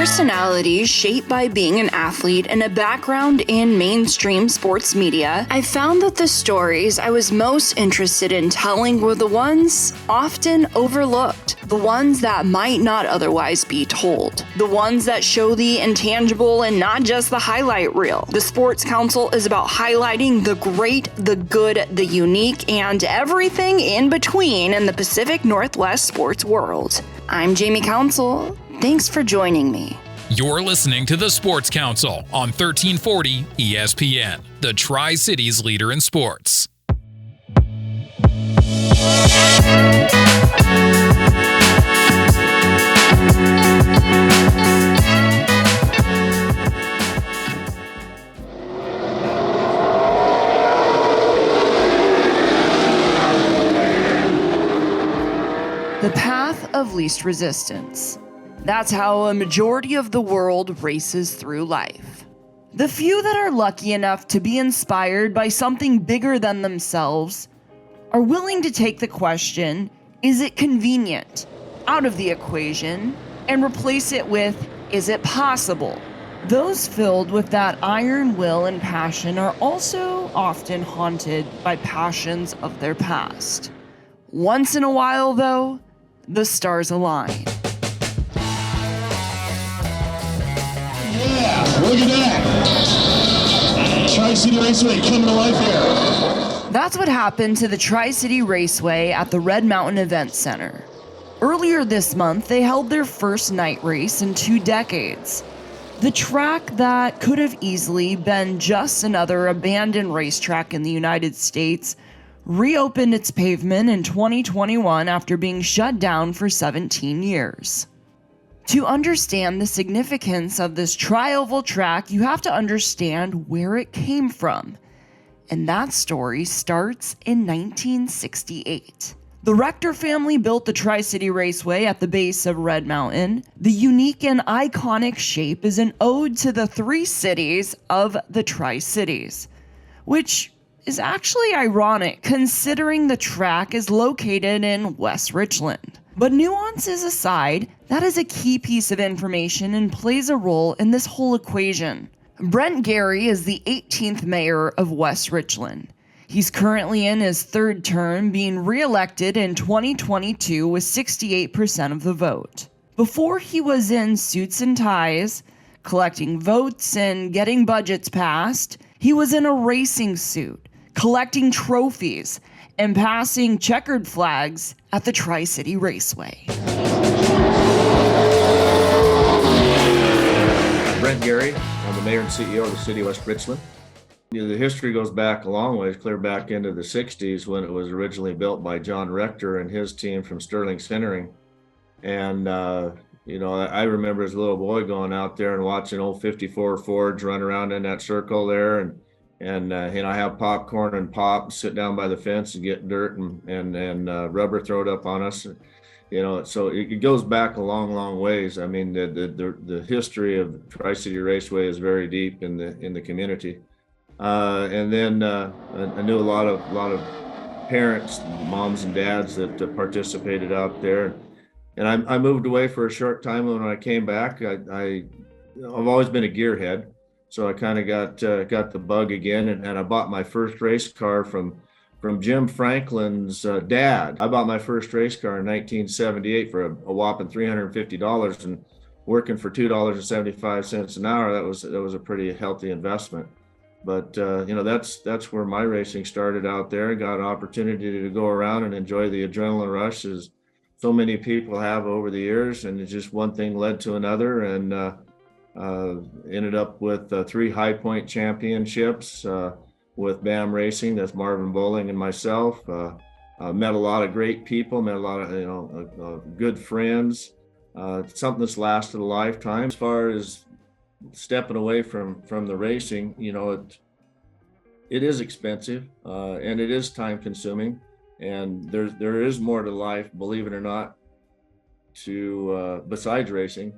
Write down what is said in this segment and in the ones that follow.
personality shaped by being an athlete and a background in mainstream sports media, I found that the stories I was most interested in telling were the ones often overlooked, the ones that might not otherwise be told, the ones that show the intangible and not just the highlight reel. The Sports Council is about highlighting the great, the good, the unique, and everything in between in the Pacific Northwest sports world. I'm Jamie Council. Thanks for joining me. You're listening to the Sports Council on 1340 ESPN, the Tri-City's leader in sports. The path of least resistance. That's how a majority of the world races through life. The few that are lucky enough to be inspired by something bigger than themselves are willing to take the question, is it convenient, out of the equation and replace it with, is it possible? Those filled with that iron will and passion are also often haunted by passions of their past. Once in a while, though, the stars align. Yeah, look at that. Tri-City Raceway coming to life here. That's what happened to the Tri-City Raceway at the Red Mountain Event Center. Earlier this month, they held their first night race in 2 decades. The track that could have easily been just another abandoned racetrack in the United States reopened its pavement in 2021 after being shut down for 17 years. To understand the significance of this tri-oval track, you have to understand where it came from. And that story starts in 1968. The Rector family built the Tri-City Raceway at the base of Red Mountain. The unique and iconic shape is an ode to the 3 cities of the Tri-Cities, which is actually ironic considering the track is located in West Richland. But nuances aside, that is a key piece of information and plays a role in this whole equation. Brent Gary is the 18th mayor of West Richland. He's currently in his 3rd term, being re-elected in 2022 with 68% of the vote. Before he was in suits and ties, collecting votes and getting budgets passed, he was in a racing suit, collecting trophies, and passing checkered flags at the Tri-City Raceway. Brent Gary, I'm the mayor and CEO of the city of West Richland. The history goes back a long ways, clear back into the 60s when it was originally built by John Rector and his team from Sterling Centering. And, I remember as a little boy going out there and watching old 54 Fords run around in that circle there and have popcorn and pop, sit down by the fence and get dirt and rubber thrown up on us. So it goes back a long, long ways. I mean, the history of Tri-City Raceway is very deep in the community. And then I knew a lot of parents, moms and dads that participated out there. And I moved away for a short time. When I came back, I've always been a gearhead. So I kind of got the bug again, and I bought my first race car from Jim Franklin's dad. I bought my first race car in 1978 for a whopping $350, and working for $2.75 an hour. That was a pretty healthy investment. But that's where my racing started out there. Got an opportunity to go around and enjoy the adrenaline rush as so many people have over the years, and it's just one thing led to another, and ended up with 3 High Point championships with BAM Racing. That's Marvin Bowling and myself. Met a lot of great people, met a lot of good friends. Something that's lasted a lifetime. As far as stepping away from the racing, it is expensive and it is time consuming, and there is more to life, believe it or not, to besides racing.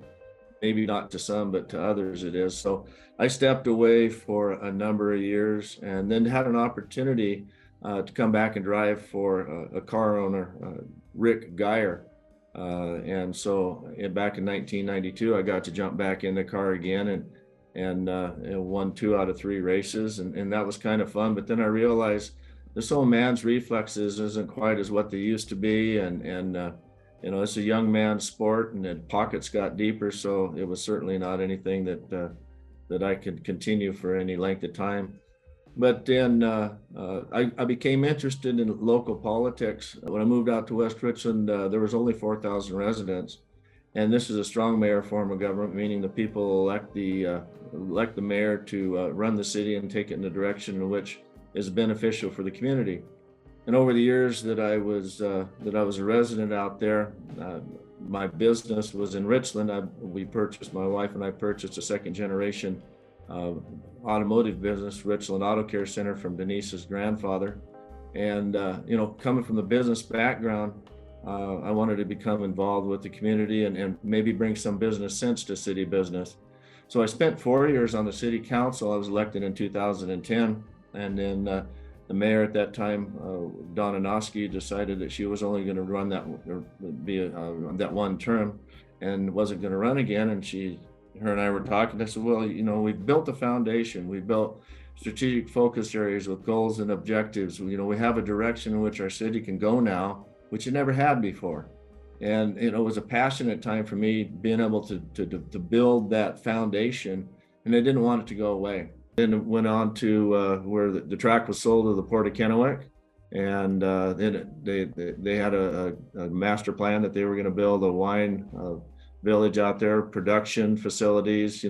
Maybe not to some, but to others it is. So I stepped away for a number of years, and then had an opportunity to come back and drive for a car owner, Rick Geyer. And so back in 1992, I got to jump back in the car again and won 2 out of 3 races. And that was kind of fun. But then I realized this old man's reflexes isn't quite as what they used to be. And it's a young man's sport, and the pockets got deeper. So it was certainly not anything that I could continue for any length of time. But then I became interested in local politics. When I moved out to West Richland, there was only 4,000 residents. And this is a strong mayor form of government, meaning the people elect the mayor to run the city and take it in a direction in which is beneficial for the community. And over the years that I was a resident out there, my business was in Richland. My wife and I purchased a second generation automotive business, Richland Auto Care Center, from Denise's grandfather. And coming from the business background, I wanted to become involved with the community and maybe bring some business sense to city business. So I spent 4 years on the city council. I was elected in 2010, and then the mayor at that time, Donna Noski, decided that she was only going to run that one term and wasn't going to run again. And her and I were talking. I said, well, we've built a foundation. We built strategic focus areas with goals and objectives. We have a direction in which our city can go now, which it never had before. And it was a passionate time for me being able to build that foundation, and I didn't want it to go away. Then it went on to where the track was sold to the Port of Kennewick, and then they had a master plan that they were going to build a wine village out there, production facilities,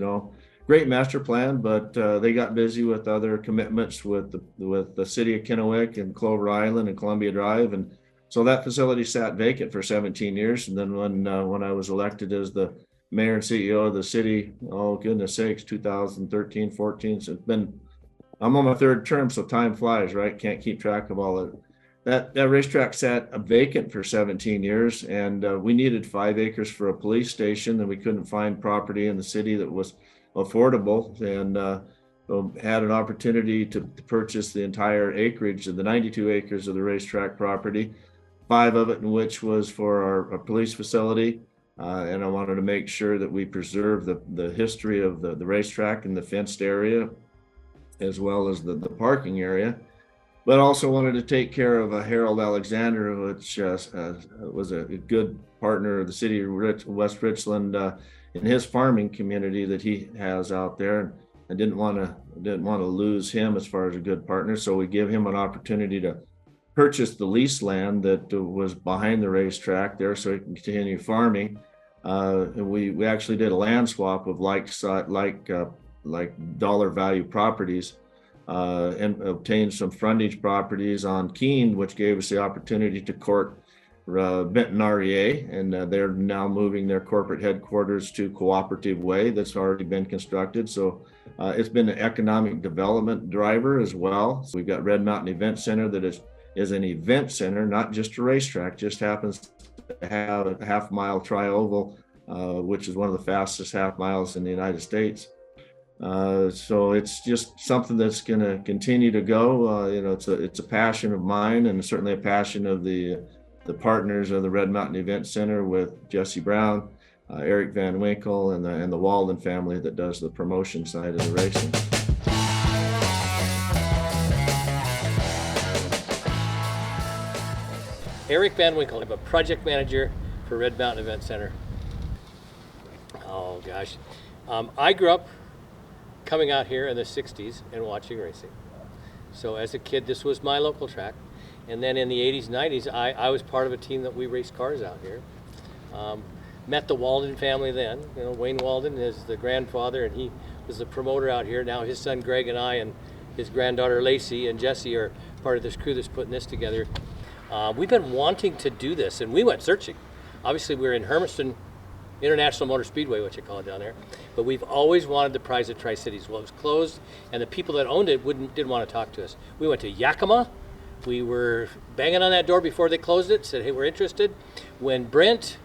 great master plan, but they got busy with other commitments with the city of Kennewick and Clover Island and Columbia Drive. And so that facility sat vacant for 17 years. And then when I was elected as the mayor and CEO of the city, oh goodness sakes, 2013, 14. So I'm on my 3rd term, so time flies, right? Can't keep track of all of it. That racetrack sat vacant for 17 years, and we needed 5 acres for a police station, and we couldn't find property in the city that was affordable, and had an opportunity to purchase the entire acreage of the 92 acres of the racetrack property, 5 of it in which was for our police facility. And I wanted to make sure that we preserve the history of the racetrack and the fenced area, as well as the parking area. But also wanted to take care of Harold Alexander, which was a good partner of the city of West Richland in his farming community that he has out there. I didn't want to lose him as far as a good partner, so we give him an opportunity to purchase the lease land that was behind the racetrack there, so he can continue farming. And we actually did a land swap of like dollar value properties. And obtained some frontage properties on Keene, which gave us the opportunity to court Benton REA, and they're now moving their corporate headquarters to Cooperative Way that's already been constructed. So it's been an economic development driver as well. So we've got Red Mountain Event Center that is an event center, not just a racetrack, just happens to have a half-mile tri-oval, which is one of the fastest half miles in the United States. So it's just something that's going to continue to go. It's a passion of mine, and certainly a passion of the partners of the Red Mountain Event Center with Jesse Brown, Eric Van Winkle, and the Walden family that does the promotion side of the racing. Eric Van Winkle. I'm a project manager for Red Mountain Event Center. Oh gosh, I grew up coming out here in the 60s and watching racing. So as a kid, this was my local track. And then in the 80s, 90s, I was part of a team that we raced cars out here. Met the Walden family then. Wayne Walden is the grandfather, and he was the promoter out here. Now his son Greg and I and his granddaughter Lacey and Jesse are part of this crew that's putting this together. We've been wanting to do this, and we went searching. Obviously, we're in Hermiston International Motor Speedway, what you call it down there. But we've always wanted the prize at Tri-Cities. Well, it was closed, and the people that owned it didn't want to talk to us. We went to Yakima. We were banging on that door before they closed it, said, hey, we're interested. When Brent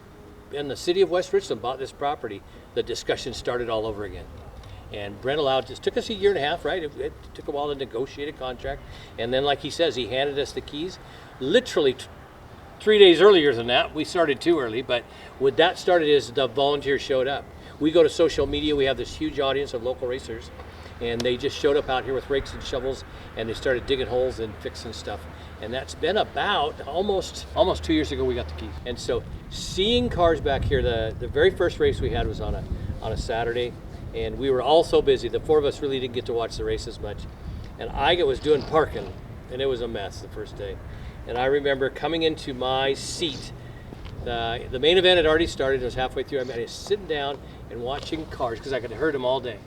and the city of West Richland bought this property, the discussion started all over again. And Brent allowed us, took us a year and a half, right? It took a while to negotiate a contract. And then, like he says, he handed us the keys. Literally 3 days earlier than that. We started too early, but what that started is the volunteers showed up. We go to social media. We have this huge audience of local racers, and they just showed up out here with rakes and shovels, and they started digging holes and fixing stuff. And that's been about almost 2 years ago we got the keys. And so seeing cars back here, the very first race we had was on a Saturday, and we were all so busy. The four of us really didn't get to watch the race as much. And I was doing parking, and it was a mess the first day. And I remember coming into my seat. The main event had already started. It was halfway through. I was sitting down and watching cars because I could have heard them all day.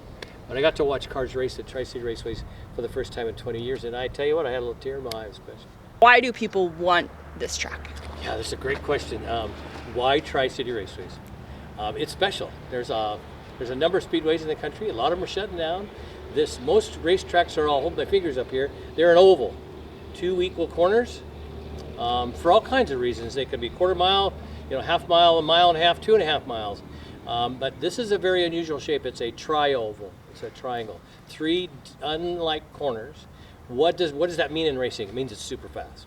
But I got to watch cars race at Tri-City Raceways for the first time in 20 years. And I tell you what, I had a little tear in my eye, especially. Why do people want this track? Yeah, that's a great question. Why Tri-City Raceways? It's special. There's a number of speedways in the country. A lot of them are shutting down. Most racetracks are all, hold my fingers up here, they're an oval. 2 equal corners for all kinds of reasons. They could be quarter mile, half mile, a mile and a half, 2.5 miles. But this is a very unusual shape. It's a tri-oval. It's a triangle. 3 unlike corners. What does that mean in racing? It means it's super fast.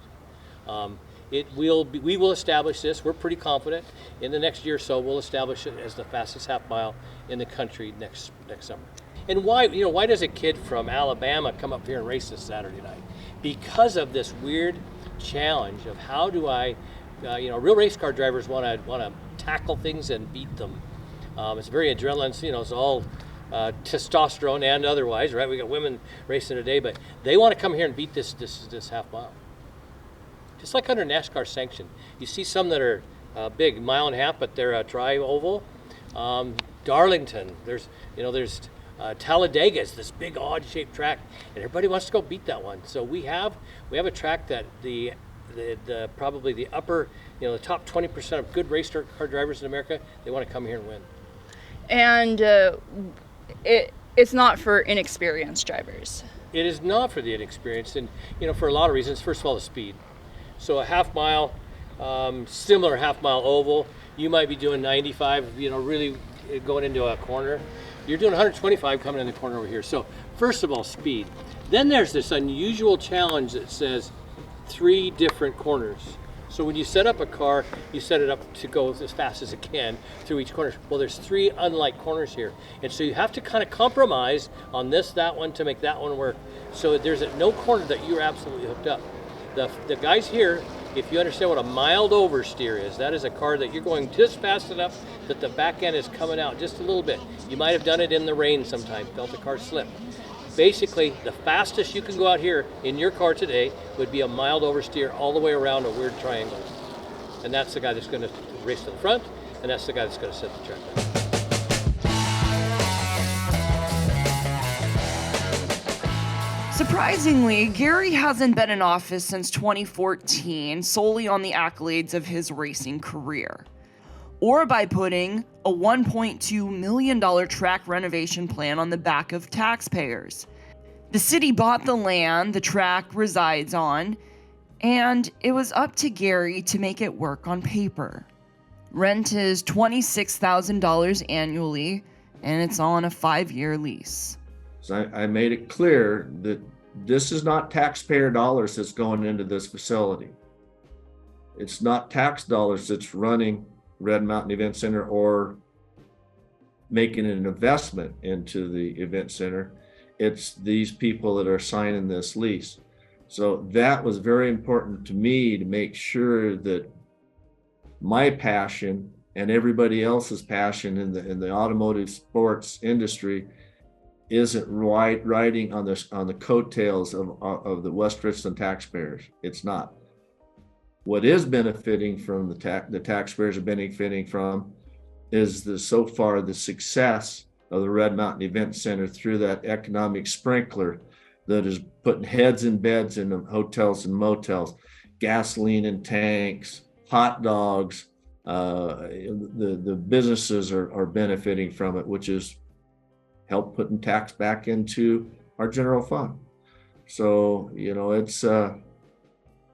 We will establish this. We're pretty confident in the next year or so we'll establish it as the fastest half mile in the country next summer. And why does a kid from Alabama come up here and race this Saturday night? Because of this weird challenge of how do I, real race car drivers want to tackle things and beat them. It's very adrenaline. It's all testosterone and otherwise, right? We got women racing today, but they want to come here and beat this half mile. Just like under NASCAR sanction, you see some that are big, mile and a half, but they're a tri-oval. Darlington, there's Talladega is this big odd-shaped track, and everybody wants to go beat that one. So we have a track that the probably the upper, the top 20% of good race car drivers in America, they want to come here and win. And it's not for inexperienced drivers. It is not for the inexperienced, and for a lot of reasons. First of all, the speed. So a half mile, similar half mile oval, you might be doing 95, really going into a corner. You're doing 125 coming in the corner over here. So first of all, speed. Then there's this unusual challenge that says 3 different corners. So when you set up a car, you set it up to go as fast as it can through each corner. Well, there's 3 unlike corners here. And so you have to kind of compromise on that one to make that one work. So there's no corner that you're absolutely hooked up. The guys here, if you understand what a mild oversteer is, that is a car that you're going just fast enough that the back end is coming out just a little bit. You might have done it in the rain sometime, felt the car slip. Basically, the fastest you can go out here in your car today would be a mild oversteer all the way around a weird triangle. And that's the guy that's going to race to the front, and that's the guy that's going to set the track up. Surprisingly, Gary hasn't been in office since 2014 solely on the accolades of his racing career, or by putting a $1.2 million track renovation plan on the back of taxpayers. The city bought the land the track resides on, and it was up to Gary to make it work on paper. Rent is $26,000 annually, and it's on a 5-year lease. So I made it clear that this is not taxpayer dollars that's going into this facility. It's not tax dollars that's running Red Mountain Event Center or making an investment into the event center. It's these people that are signing this lease. So that was very important to me to make sure that my passion and everybody else's passion in the automotive sports industry isn't riding on the coattails of the West Richland taxpayers. It's not. What is benefiting from the taxpayers are benefiting from is so far the success of the Red Mountain Event Center through that economic sprinkler that is putting heads in beds in the hotels and motels, gasoline in tanks, hot dogs. The businesses are benefiting from it, which is help putting tax back into our general fund. So,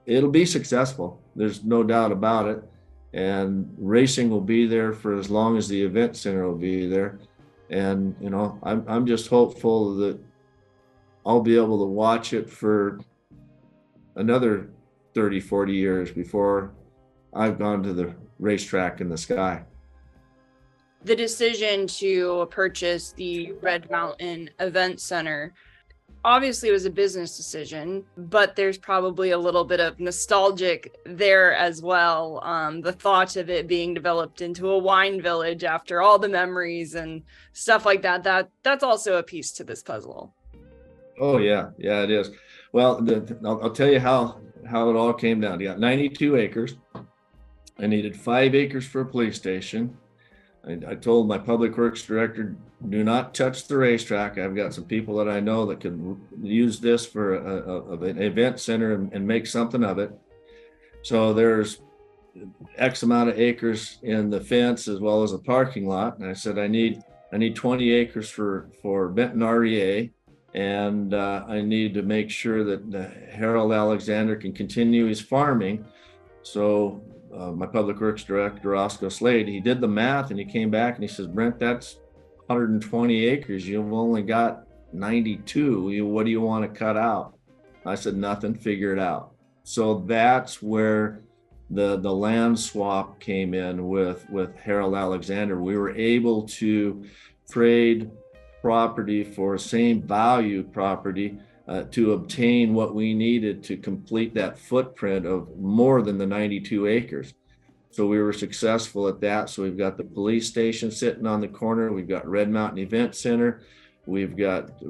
it'll be successful. There's no doubt about it. And racing will be there for as long as the event center will be there. And, I'm just hopeful that I'll be able to watch it for another 30, 40 years before I've gone to the racetrack in the sky. The decision to purchase the Red Mountain Event Center obviously was a business decision, but there's probably a little bit of nostalgic there as well. The thought of it being developed into a wine village after all the memories and stuff like that's also a piece to this puzzle. Oh yeah, it is. Well, I'll tell you how it all came down. You got 92 acres. I needed 5 acres for a police station. I told my public works director, do not touch the racetrack. I've got some people that I know that can use this for an event center and make something of it. So there's X amount of acres in the fence as well as a parking lot. And I said, I need 20 acres for Benton REA. And I need to make sure that Harold Alexander can continue his farming. So my public works director, Roscoe Slade, he did the math and he came back and he says, Brent, that's 120 acres. You've only got 92. What do you want to cut out? I said, nothing, figure it out. So that's where the land swap came in with Harold Alexander. We were able to trade property for same value property to obtain what we needed to complete that footprint of more than the 92 acres. So we were successful at that. So we've got the police station sitting on the corner. We've got Red Mountain Event Center. We've got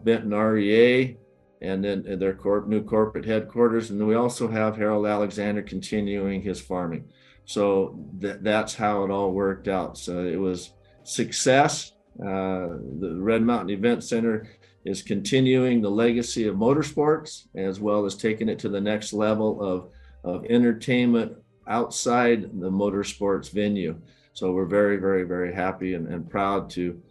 Benton REA and then their new corporate headquarters. And then we also have Harold Alexander continuing his farming. So that's how it all worked out. So it was success. The Red Mountain Event Center is continuing the legacy of motorsports, as well as taking it to the next level of entertainment outside the motorsports venue. So we're very, very, very happy and proud to,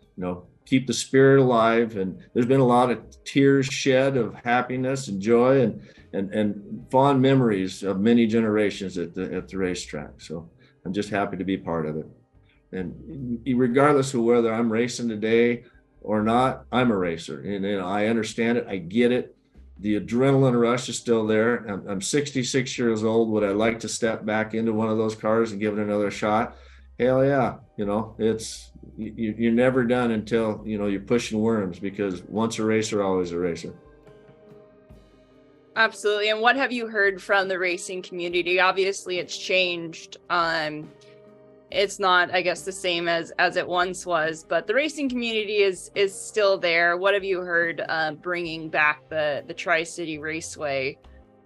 keep the spirit alive. And there's been a lot of tears shed of happiness and joy and fond memories of many generations at the racetrack. So I'm just happy to be part of it. And regardless of whether I'm racing today or not, I'm a racer, and I understand it. I get it. The adrenaline rush is still there. I'm 66 years old. Would I like to step back into one of those cars and give it another shot? Hell yeah. It's you're never done until you're pushing worms, because once a racer, always a racer. Absolutely. And what have you heard from the racing community? Obviously, it's changed. It's not, I guess, the same as it once was, but the racing community is still there. What have you heard bringing back the Tri-City Raceway,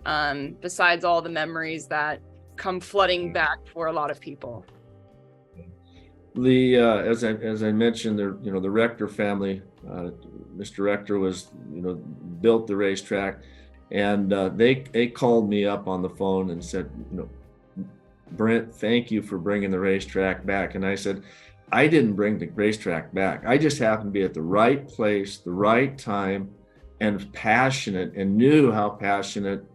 besides all the memories that come flooding back for a lot of people? As I mentioned, the Rector family, Mr. Rector was built the racetrack, and they called me up on the phone and said, Brent, thank you for bringing the racetrack back. And I said, I didn't bring the racetrack back. I just happened to be at the right place, the right time, and passionate, and knew how passionate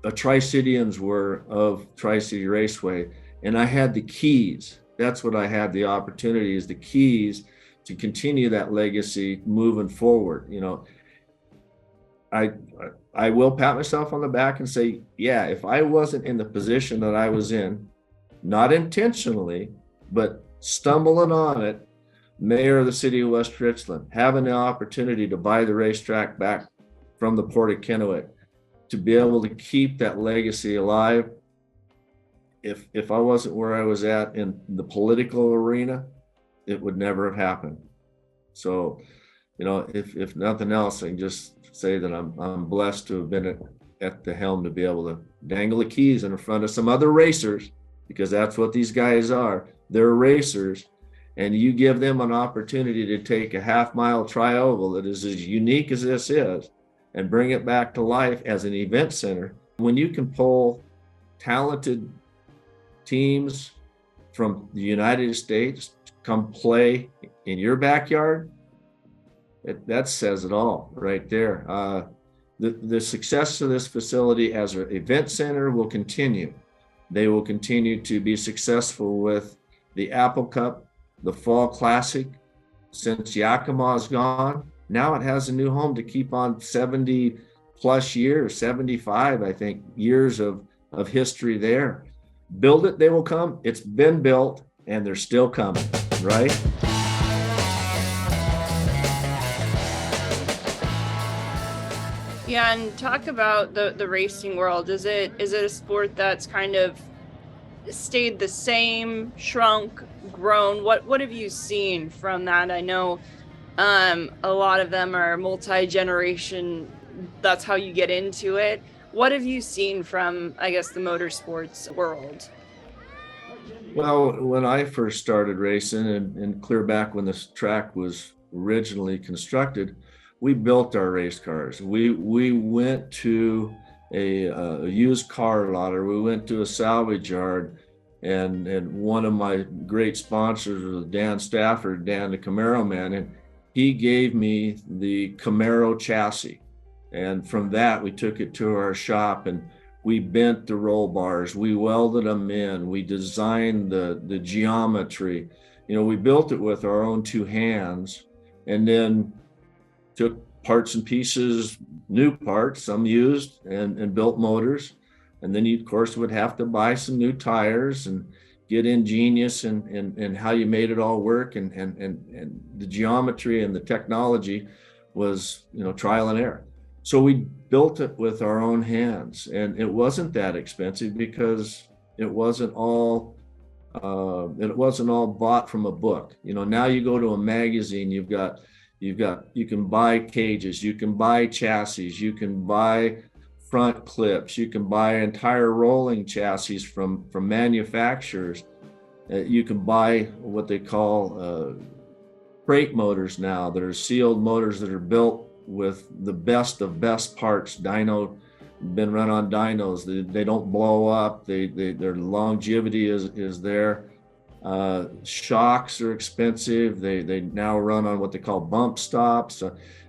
the Tri-Cityans were of Tri-City Raceway. And I had the keys. That's what I had the opportunity, is the keys to continue that legacy moving forward. I will pat myself on the back and say, yeah, if I wasn't in the position that I was in, not intentionally, but stumbling on it, mayor of the city of West Richland, having the opportunity to buy the racetrack back from the Port of Kennewick, to be able to keep that legacy alive. If I wasn't where I was at in the political arena, it would never have happened. So, if nothing else, I can just say that I'm blessed to have been at the helm, to be able to dangle the keys in front of some other racers, because that's what these guys are. They're racers, and you give them an opportunity to take a half-mile tri-oval that is as unique as this is and bring it back to life as an event center. When you can pull talented teams from the United States to come play in your backyard, that says it all right there. The success of this facility as an event center will continue. They will continue to be successful with the Apple Cup, the Fall Classic. Since Yakima's gone, now it has a new home to keep on 70 plus years, 75, I think, years of history there. build it, they will come. It's been built and they're still coming, right? Yeah, and talk about the racing world. Is it a sport that's kind of stayed the same, shrunk, grown? What have you seen from that? I know a lot of them are multi-generation. That's how you get into it. What have you seen from, I guess, the motorsports world? Well, when I first started racing and clear back when this track was originally constructed, we built our race cars. We went to a used car lot, or we went to a salvage yard, and one of my great sponsors was Dan Stafford, Dan the Camaro man, and he gave me the Camaro chassis. And from that, we took it to our shop and we bent the roll bars, we welded them in, we designed the geometry. We built it with our own two hands, and then took parts and pieces, new parts, some used, and built motors. And then you, of course, would have to buy some new tires and get ingenious in how you made it all work. And the geometry and the technology was, trial and error. So we built it with our own hands, and it wasn't that expensive because it wasn't all bought from a book. Now you go to a magazine, you can buy cages, you can buy chassis, you can buy front clips, you can buy entire rolling chassis from manufacturers. You can buy what they call crate motors now, that are sealed motors that are built with the best of best parts. Been run on dynos. They don't blow up. Their longevity is there. Shocks are expensive. They now run on what they call bump stops.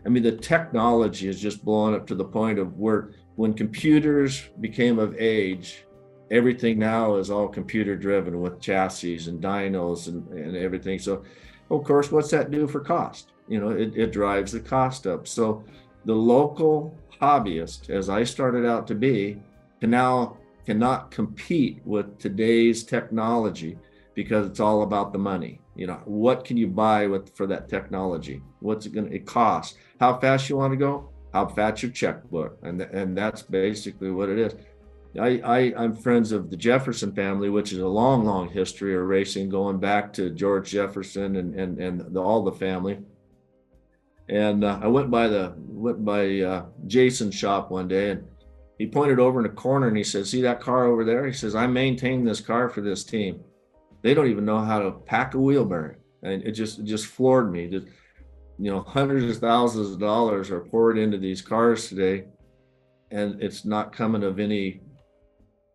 The technology is just blowing up to the point of where, when computers became of age, everything now is all computer driven with chassis and dynos and everything. So, of course, what's that do for cost? It drives the cost up. So the local hobbyist, as I started out to be, cannot compete with today's technology, because it's all about the money. What can you buy for that technology? What's it cost? How fast you want to go? How fast your checkbook? And that's basically what it is. I'm friends of the Jefferson family, which is a long history of racing, going back to George Jefferson and all the family. And I went by Jason's shop one day, and he pointed over in a corner and he said, "See that car over there?" He says, "I maintain this car for this team. They don't even know how to pack a wheel bearing." And it just floored me. Hundreds of thousands of dollars are poured into these cars today, and it's not coming of any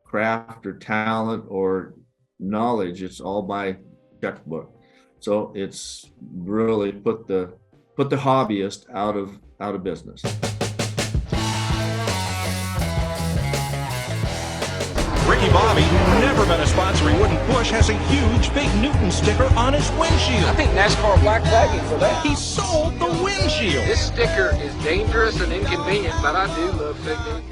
craft or talent or knowledge. It's all by checkbook. So it's really put the hobbyist out of business. Ricky Bobby, never been a sponsor he wouldn't push, has a huge Big Newton sticker on his windshield. I think NASCAR black flagging for that. He sold the windshield. This sticker is dangerous and inconvenient, but I do love fixing.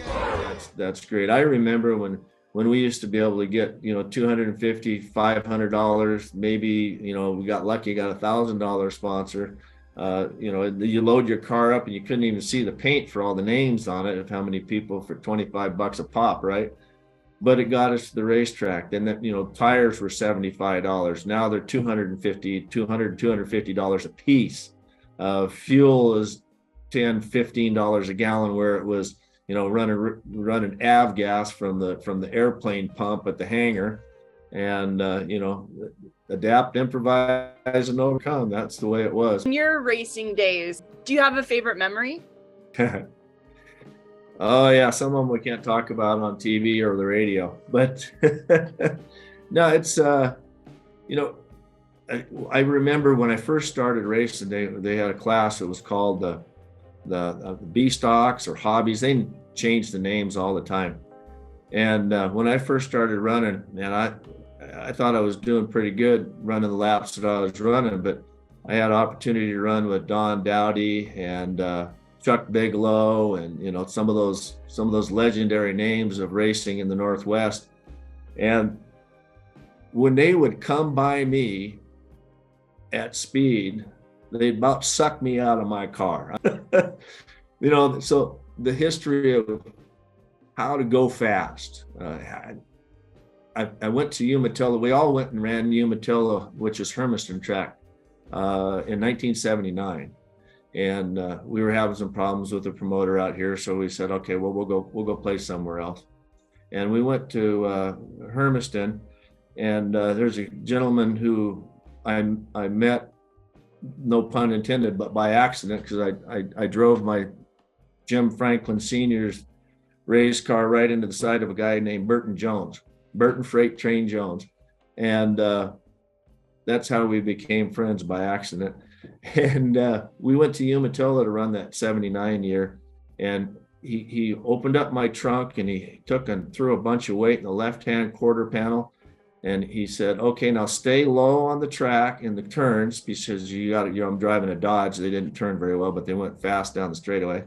That's great. I remember when we used to be able to get, $250, $500, maybe, we got lucky, got $1,000 sponsor. You load your car up and you couldn't even see the paint for all the names on it of how many people for $25 a pop, right? But it got us to the racetrack. Then tires were $75. Now they're $250 a piece. Fuel is $10, $15 a gallon, where it was, running avgas from the airplane pump at the hangar. And adapt, improvise, and overcome. That's the way it was. In your racing days, do you have a favorite memory? Oh yeah, some of them we can't talk about on TV or the radio, but no, it's I remember when I first started racing, they had a class that was called the B stocks or hobbies. They changed the names all the time. And when I first started running, man, I thought I was doing pretty good running the laps that I was running, but I had an opportunity to run with Don Dowdy and Chuck Bigelow, and some of those legendary names of racing in the Northwest. And when they would come by me at speed, they'd about suck me out of my car. So the history of how to go fast. I went to Umatilla. We all went and ran Umatilla, which is Hermiston track, in 1979. And we were having some problems with the promoter out here. So we said, okay, well, we'll go play somewhere else. And we went to Hermiston, and there's a gentleman who I met, no pun intended, but by accident, because I drove my Jim Franklin Sr.'s race car right into the side of a guy named Burton Freight Train Jones. And that's how we became friends, by accident. And we went to Umatilla to run that 79 year. And he opened up my trunk, and he took and threw a bunch of weight in the left-hand quarter panel. And he said, okay, now stay low on the track in the turns, because I'm driving a Dodge. They didn't turn very well, but they went fast down the straightaway.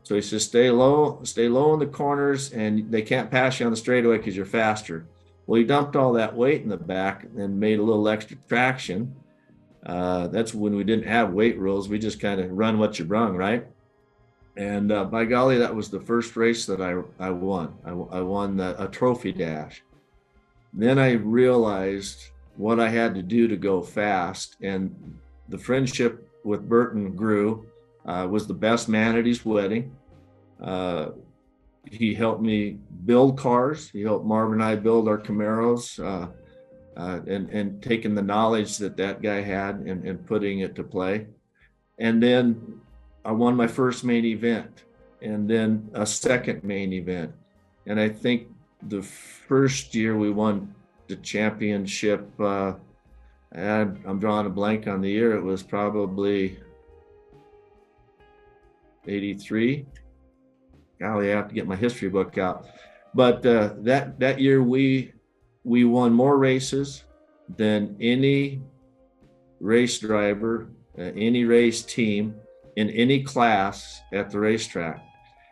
So he says, stay low in the corners, and they can't pass you on the straightaway because you're faster. Well, he dumped all that weight in the back and made a little extra traction. That's when we didn't have weight rules. We just kind of run what you brung, right? And by golly, that was the first race that I won. I won a trophy dash. Then I realized what I had to do to go fast, and the friendship with Burton grew. Was the best man at his wedding. He helped me build cars. He helped Marv and I build our Camaros, and taking the knowledge that guy had and putting it to play. And then I won my first main event, and then a second main event. And I think the first year we won the championship, and I'm drawing a blank on the year. It was probably 83. Golly, I have to get my history book out. But that year we won more races than any race driver, any race team in any class at the racetrack.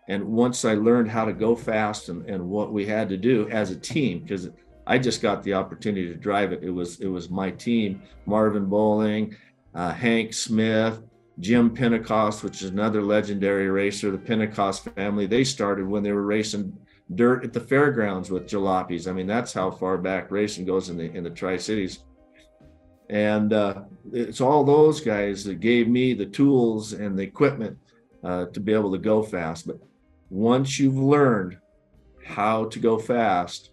And once I learned how to go fast and what we had to do as a team, because I just got the opportunity to drive it. It was my team, Marvin Bowling, Hank Smith, Jim Pentecost, which is another legendary racer, the Pentecost family. They started when they were racing dirt at the fairgrounds with jalopies. I mean, that's how far back racing goes in the Tri-Cities. And it's all those guys that gave me the tools and the equipment to be able to go fast. But once you've learned how to go fast,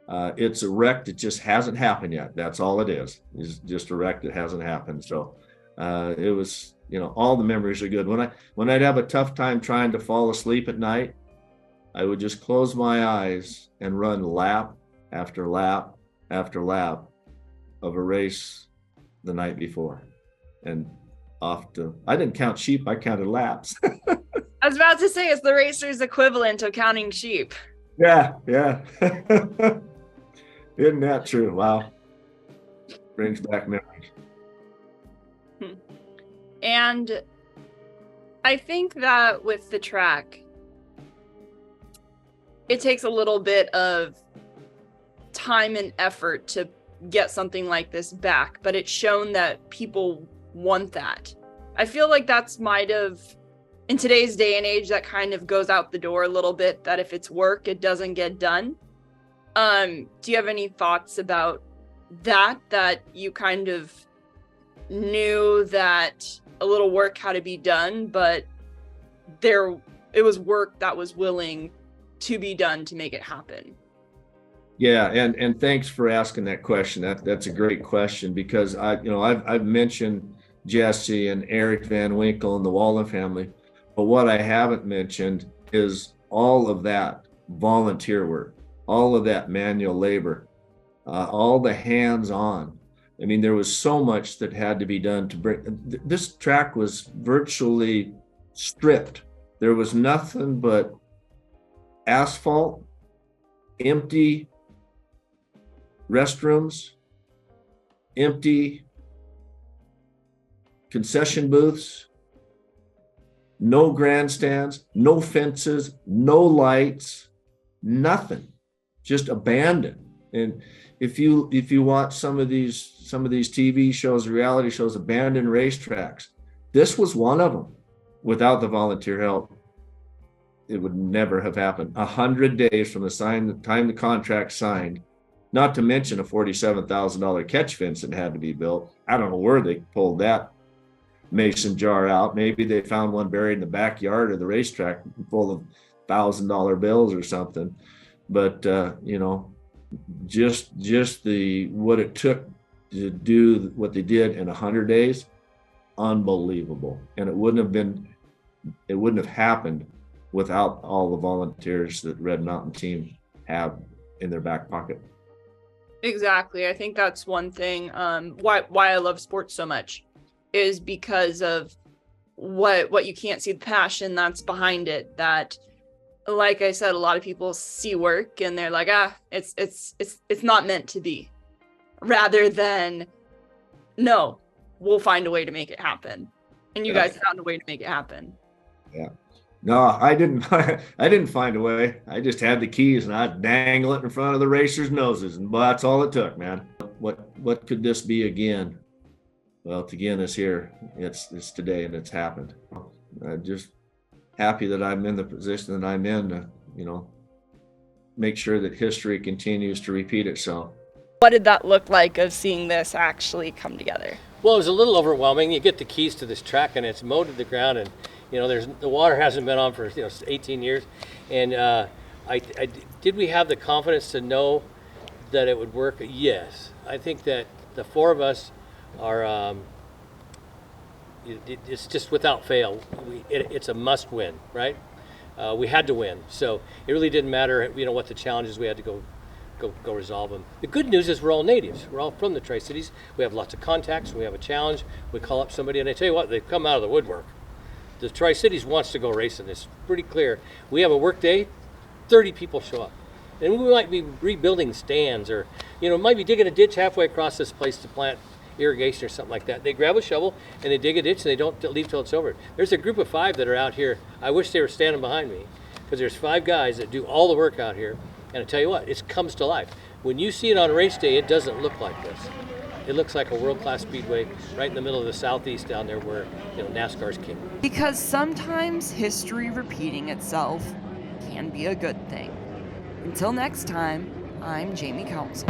it's a wreck that just hasn't happened yet. That's all it is just a wreck that hasn't happened. So it was, all the memories are good. When I'd have a tough time trying to fall asleep at night, I would just close my eyes and run lap after lap after lap of a race the night before. And I didn't count sheep, I counted laps. I was about to say, it's the racer's equivalent of counting sheep. Yeah. Isn't that true? Wow. Brings back memories. And I think that with the track, it takes a little bit of time and effort to get something like this back, but it's shown that people want that. I feel like that's might have, in today's day and age, that kind of goes out the door a little bit, that if it's work, it doesn't get done. Do you have any thoughts about that you kind of knew that a little work had to be done, but it was work that was willing to be done to make it happen? Yeah, and thanks for asking that question. That's a great question, because I've mentioned Jesse and Eric Van Winkle and the Wallen family, but what I haven't mentioned is all of that volunteer work, all of that manual labor, all the hands-on. I mean, there was so much that had to be done to bring. This track was virtually stripped. There was nothing but asphalt, empty restrooms, empty concession booths, no grandstands, no fences, no lights, nothing, just abandoned. And if you watch some of these TV shows, reality shows, abandoned racetracks, this was one of them. Without the volunteer help, it would never have happened. 100 days from the time the contract signed, not to mention a $47,000 catch fence that had to be built. I don't know where they pulled that mason jar out. Maybe they found one buried in the backyard of the racetrack full of $1,000 bills or something. But just what it took to do what they did in 100 days, unbelievable. And it wouldn't have happened without all the volunteers that Red Mountain team have in their back pocket. Exactly. I think that's one thing why I love sports so much is because of what you can't see, the passion that's behind it. That, like I said, a lot of people see work and they're like, it's not meant to be, rather than, no, we'll find a way to make it happen. And you guys found a way to make it happen. Yeah. No, I didn't find a way. I just had the keys and I'd dangle it in front of the racers' noses, and that's all it took, man. What could this be again? Well, it's again is here. It's today, and it's happened. I'm just happy that I'm in the position that I'm in to, make sure that history continues to repeat itself. What did that look like of seeing this actually come together? Well, it was a little overwhelming. You get the keys to this track and it's mowed to the ground, and the water hasn't been on for 18 years. And did we have the confidence to know that it would work? Yes. I think that the four of us are. It's just without fail. It's a must win, right? We had to win, so it really didn't matter. What the challenges we had to go resolve them. The good news is we're all natives. We're all from the Tri-Cities. We have lots of contacts. We have a challenge. We call up somebody, and I tell you what, they've come out of the woodwork. The Tri-Cities wants to go racing. It's pretty clear. We have a work day, 30 people show up. And we might be rebuilding stands, or, might be digging a ditch halfway across this place to plant irrigation or something like that. They grab a shovel and they dig a ditch and they don't leave till it's over. There's a group of 5 that are out here. I wish they were standing behind me, because there's 5 guys that do all the work out here. And I tell you what, it comes to life. When you see it on a race day, it doesn't look like this. It looks like a world-class speedway right in the middle of the southeast down there where NASCAR's king. Because sometimes history repeating itself can be a good thing. Until next time, I'm Jamie Council.